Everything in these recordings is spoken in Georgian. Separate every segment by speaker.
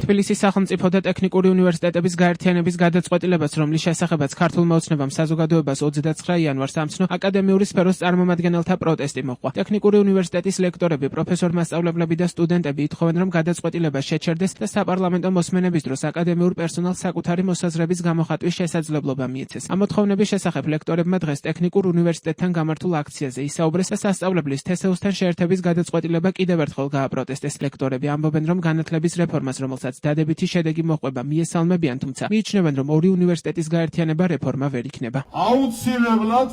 Speaker 1: თბილისის სახელმწიფო და ტექნიკური უნივერსიტეტების გაერთიანების გადაწყვეტილებას, რომლის შესახებაც ქართულმა ოცნებამ საზოგადოებას 29 იანვარს ამცნო, აკადემიური სფეროს წარმომადგენელთა პროტესტი მოჰყვა. ტექნიკური უნივერსიტეტის ლექტორები, პროფესორ-მასწავლებლები და სტუდენტები ითხოვენ, რომ გადაწყვეტილება შეჩერდეს და საპარლამენტო მოსმენების დროს აკადემიურ პერსონალს საკუთარი მოსაზრების გამოხატვის შესაძლებლობა მიეცეს. ამ მოთხოვნების შესახებ ლექტორებმა დღეს ტექნიკურ უნივერსიტეტთან გამართულ აქციაზე ისაუბრეს და სასწავლებლის თესეუსთან შეერთების გადაწყვეტილება კიდევ ერთხელ გააპროტესტეს. ლექტორები ამბობენ, რომ განათლების რეფორმას, რომელსაც დადებითი შედეგი მოჰყვება, მიესალმებიან, თუმცა მიიჩნევენ, რომ ორი უნივერსიტეტის გაერთიანება რეფორმა ვერ იქნება.
Speaker 2: აუცილებლად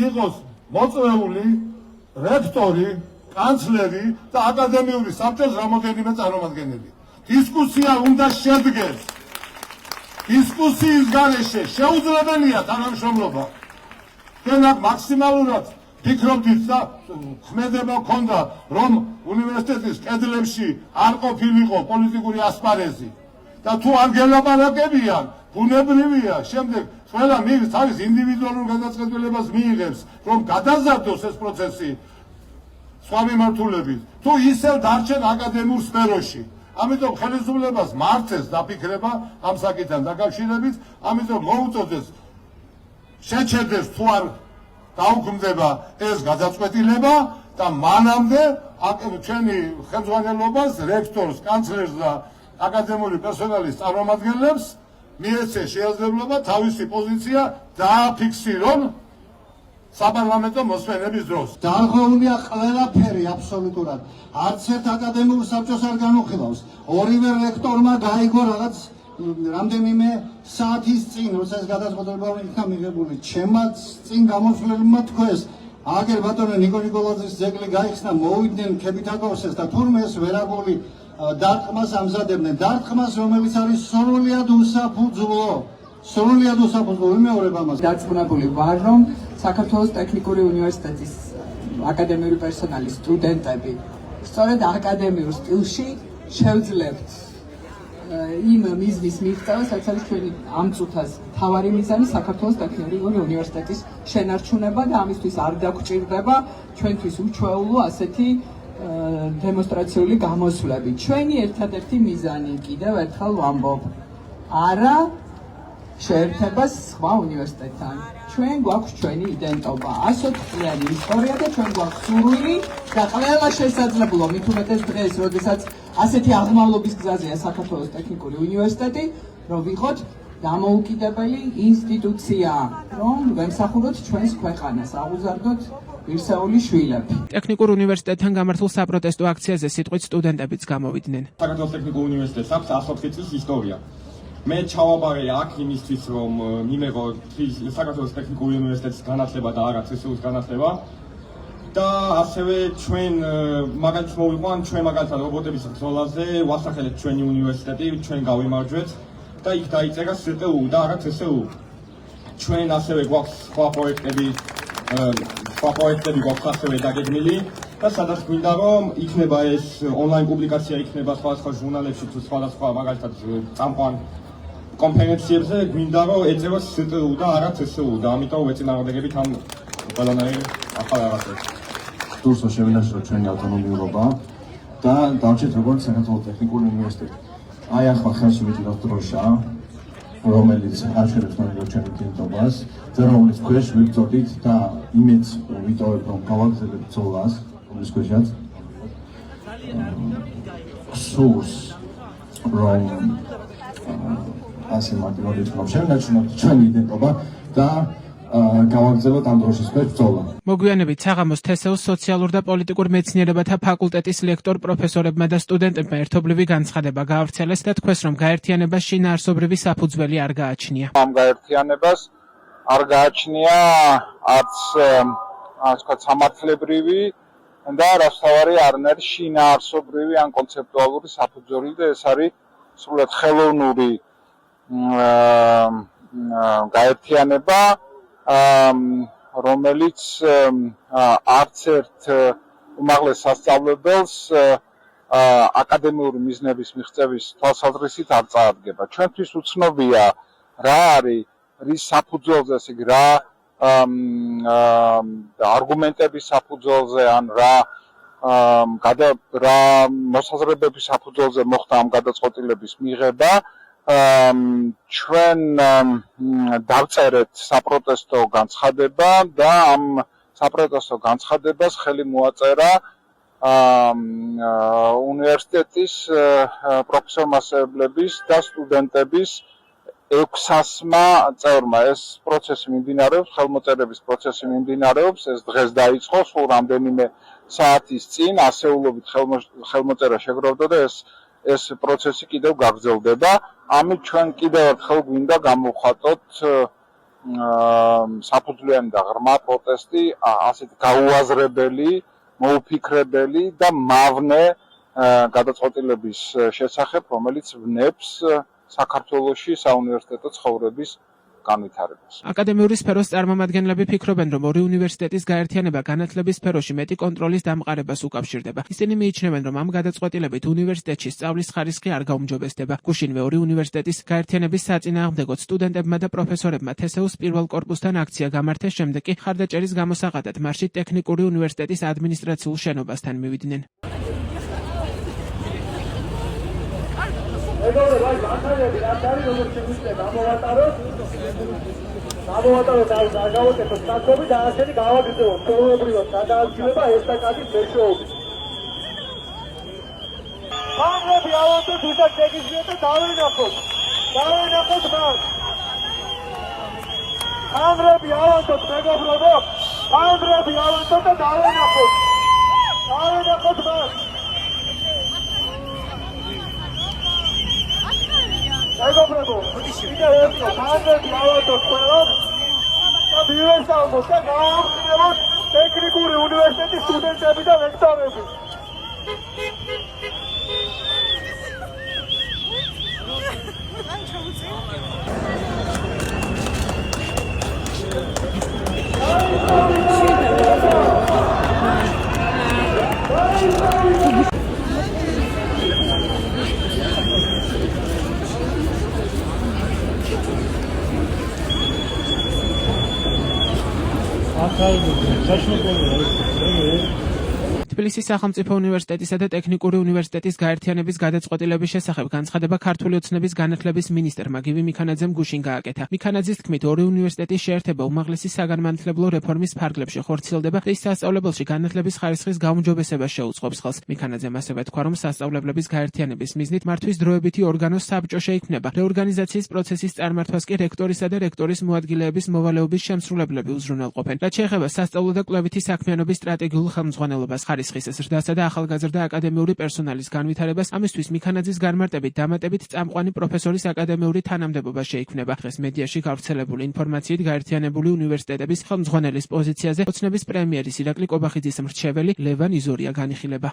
Speaker 2: იყოს მოწვეული რექტორი, კანცლერი და აკადემიური საბჭოს რამოდენიმე წარმომადგენელი. დისკუსია უნდა შედგეს. დისკუსიის გარეშე შეუძლებელია თანამშრომლობა. თენაკ მაქსიმალურად ფიქრობდით და ხმედება ქონდა, რომ უნივერსიტეტის კედლებში არ ყოფილიყო პოლიტიკური ასპარეზი და თუ არ გელაპარაკებიან, ბუნებრივია, შემდეგ ყველა თავის ინდივიდუალურ გადაწყვეტილებას მიიღებს, რომ გადაზარდოს ეს პროცესი სხვა მიმართულებით, თუ ისევ დარჩენ აკადემიურ სფეროში. ამიტომ ხელისუფლებას მარცეს დაფიქრება ამ საკითხთან დაკავშირებით, ამიტომ მოუწოდეს შეჩერდეს თუ არ დაუქმდება ეს გადაწყვეტილება და მანამდე ჩვენი ხელმძღვანელობას, რექტორს, კანცლერს და აკადემიური პერსონალის წარმომადგენლებს მიეცეს შესაძლებლობა თავისი პოზიცია დააფიქსირონ საპარლამენტო მოსმენების დროს.
Speaker 3: დარღვეულია ყველაფერი აბსოლუტურად. არც ერთ აკადემიურ საბჭოს არ განუხილავს. ორივე რექტორმა გაიგო რაღაც რამდენიმე საათის წინ, როცა ეს გადაწყვეტილება იქნა მიღებული. ჩემაც წინ გამოსვლებმა თქვეს, აგერ ბატონო ნიკო ნიკოლაძის ძეგლი გაიხსნა, მოვიდნენ ქებითაკოვსეს და თურმე ეს ვერაგული დარტყმას ამზადებდნენ. დარტყმას, რომელიც არის სრულიად უსაფუძვლო. სრულიად უსაფუძვლო ვიმეორებ ამას.
Speaker 4: დარწმუნებული ვარ, რომ საქართველოს ტექნიკური უნივერსიტეტის აკადემიური პერსონალის სტუდენტები სწორედ აკადემიურ სტილში შევძლებთ იმ მიზნის მიღწევას, რაც არის ჩვენი ამ წუთას მთავარი მიზანი საქართველოს ტექნიკური უნივერსიტეტის შენარჩუნება და ამისთვის არ დაგვჭირდება ჩვენთვის უჩვეულო ასეთი დემონსტრაციული გამოსვლები. ჩვენი ერთადერთი მიზანი კიდევ ერთხელ ვამბობ, არა შეერთება სხვა უნივერსიტეტთან. ჩვენ გვაქვს ჩვენი იდენტობა, 120 წლიანი ისტორია და ჩვენ გვაქვს სურვილი და ყველა შესაძლებლობა, მით უმეტეს დღეს, როდესაც ასეთი აღმავლობის გზაზეა საქართველოს ტექნიკური უნივერსიტეტი, რომ ვიყოთ დამოუკიდებელი ინსტიტუცია, რომ ვემსახუროთ ჩვენს ქვეყანას, აღუზარდოთ ვირსეული შვილები.
Speaker 1: ტექნიკურ უნივერსიტეტთან გამართულ საპროტესტო აქციაზე სიტყვით სტუდენტებიც გამოვიდნენ.
Speaker 5: საქართველოს ტექნიკურ უნივერსიტეტს აქვს 120 წლის ისტორია. მე ჩავაბარე აქ იმისთვის, რომ მიმეღო საქართველოს ტექნიკური უნივერსიტეტის განათლება და არა CSU-ს განათლება და ასევე ჩვენ მაგალითად მოვიყვან ჩვენ მაგალითად რობოტების ბრძოლაზე, ვასახელეთ ჩვენი უნივერსიტეტი, ჩვენ გავიმარჯვეთ და იქ დაიწერა STU და არა CSU. ჩვენ ასევე გვაქვს სხვა პროექტები გვაქვს ასევე დაგეგმილი და სადაც გვინდა რომ იქნება ეს ონლაინ პუბლიკაცია იქნება სხვადასხვა ჟურნალებში თუ სხვადასხვა მაგალითად წამყვან კონფერენციებზე გვინდა რომ ეწევას STU და არა CSU და ამიტომ ვეწინააღმდეგებით ამ ყველანაირ ახალ რაღაცებს.
Speaker 3: დურსო შევინაშროთ ჩვენი ავტონომიურობა და დავჭერთ როგორც საქართველოს ტექნიკური უნივერსიტეტი. აი ახლა ხელში მიდიხარ დროშა, რომელიც აჩვენებს ნამდვილად ჩვენი იდენტობას, რომლის ქვეშ ვიბრძოდით და იმედს ვიტოვებ, რომ გავაგრძელებთ ბრძოლას, რომლის ქვეშაც სურს რომ ასე მარტივად რომ შევინარჩუნოთ ჩვენი იდენტობა და გავაგრძელოთ ამ დროშის ქვეშ ბრძოლა.
Speaker 1: მოგვიანებით საღამოს თესეუს სოციალურ და პოლიტიკურ მეცნიერებათა ფაკულტეტის ლექტორ პროფესორებმა და სტუდენტებმა ერთობლივი განცხადება გაავრცელეს და თქვეს, რომ გაერთიანებას შინაარსობრივი საფუძველი არ გააჩნია.
Speaker 6: ამ გაერთიანებას არ გააჩნია არც სამართლებრივი და რასაც არნერ შინაარსობრივი ან კონცეპტუალური საფუძველი და ეს არის სრულად ხელოვნური გაერთიანება, რომელიც არც ერთ უმაღლეს სასწავლებელს აკადემიური მიზნების მიღწევის თვალსაზრისით არ წარადგება. ჩვენთვის უცნობია რა არის რის საფუძველზე, ესე იგი რა არგუმენტების საფუძველზე ან რა რა მოსაზრებების საფუძველზე მოხდა ამ გადაწყვეტილების მიღება. ჩვენ დავწერეთ საპროტესტო განცხადება და ამ საპროტესტო განცხადებას ხელი მოაწერა უნივერსიტეტის პროფესორ-მასწავლებლების და სტუდენტების 600-მა წევრმა. ეს პროცესი მიმდინარეობს, ხელმოწერების პროცესი მიმდინარეობს, ეს დღეს დაიწყო, სულ რამდენიმე საათის წინ ასეულობით ხელმოწერა შეგროვდა და ეს პროცესი კიდევ გაგრძელდება. ამით ჩვენ კიდევ ერთხელ გვინდა გამოვხატოთ საფუძვლიანი და ღრმა პროტესტი, ასეთ გაუაზრებელი, მოუფიქრებელი და მავნე გადაწყვეტილების შესახებ, რომელიც ვნებს საქართველოში საუნივერსიტეტო ცხოვრების განვითარებას.
Speaker 1: აკადემიური სფეროს წარმომადგენლები ფიქრობენ, რომ ორი უნივერსიტეტის გაერთიანება განათლების სფეროში მეტი კონტროლის დამყარებას უკავშირდება. ისინი მიიჩნევენ, რომ ამ გადაწყვეტილებით უნივერსიტეტში სწავლის ხარისხი არ გაუმჯობესდება. გუშინვე ორი უნივერსიტეტის გაერთიანების საწინააღმდეგოდ სტუდენტებმა და პროფესორებმა თესეუს პირველ კორპუსთან აქცია გამართეს, შემდეგ კი ხარდაჭერის გამოსაღადად მარშით ტექნიკური უნივერსიტეტის ადმინისტრაციულ შენობასთან მივიდნენ.
Speaker 7: მეგობრებო, ახალები რა არის როგორ შეგვიძლია გამოვატაროთ და გავაკეთოთ საქმე და ასეთი გავაგრძელოთ პრობლემებრივად გადაადგილება ესტაკადის მეშვეობით. ხანები ავანტოთ უშაკ შეგიძლიათ და დავინახოთ მას. ხანები ავანტოთ მეგობრებო, ხანები ავანტოთ და დავინახოთ მას. მეგობრებო, კიდევ ერთხელ ხანები ავანტოთ ყველას და მივესალმოთ და გავამხილოთ ტექნიკური უნივერსიტეტის სტუდენტები და ლექტორები.
Speaker 1: თბილისის სახელმწიფო უნივერსიტეტისა და ტექნიკური უნივერსიტეტის გაერთიანების გადაწყვეტილების შესახებ განცხადება ქართული ოცნების განათლების მინისტრმა გივი მიქანაძემ გუშინ გააკეთა. მიქანაძის თქმით, ორი უნივერსიტეტის შეერთება უმაღლესი საგანმანათლებლო რეფორმის ფარგლებში ხორციელდება და ის სასწავლებელში განათლების ხარისხის გაუმჯობესებას შეუწყობს ხელს. მიქანაძემ ასევე თქვა, რომ სასწავლებლების გაერთიანების მიზნით მართვის დროებითი ორგანოს საბჭო შეიქმნება. რეორგანიზაციის პროცესის წარმართვას კი რექტორისა და რექტორის მოადგილეების მოვალეობის შემსრულებლები უზრუნველყოფენ. რაც შეეხება სასწავლო და კვლევითი საქმიანობის სტრატეგიულ ხელმძღვანელობას, ხარისხის ზრდასა და ახალგაზრდა აკადემიური პერსონალის განვითარებას, ამისთვის მიქანაძის განმარტებით დამატებით წამყვანი პროფესორის აკადემიური თანამდებობა შეიქმნება. დღეს მედიაში გავრცელებული ინფორმაციით გაერთიანებული უნივერსიტეტების ხელმძღვანელის პოზიციაზე ოცნების პრემიერის ირაკლი კობახიძის მრჩეველი ლევან იზორია განიხილება.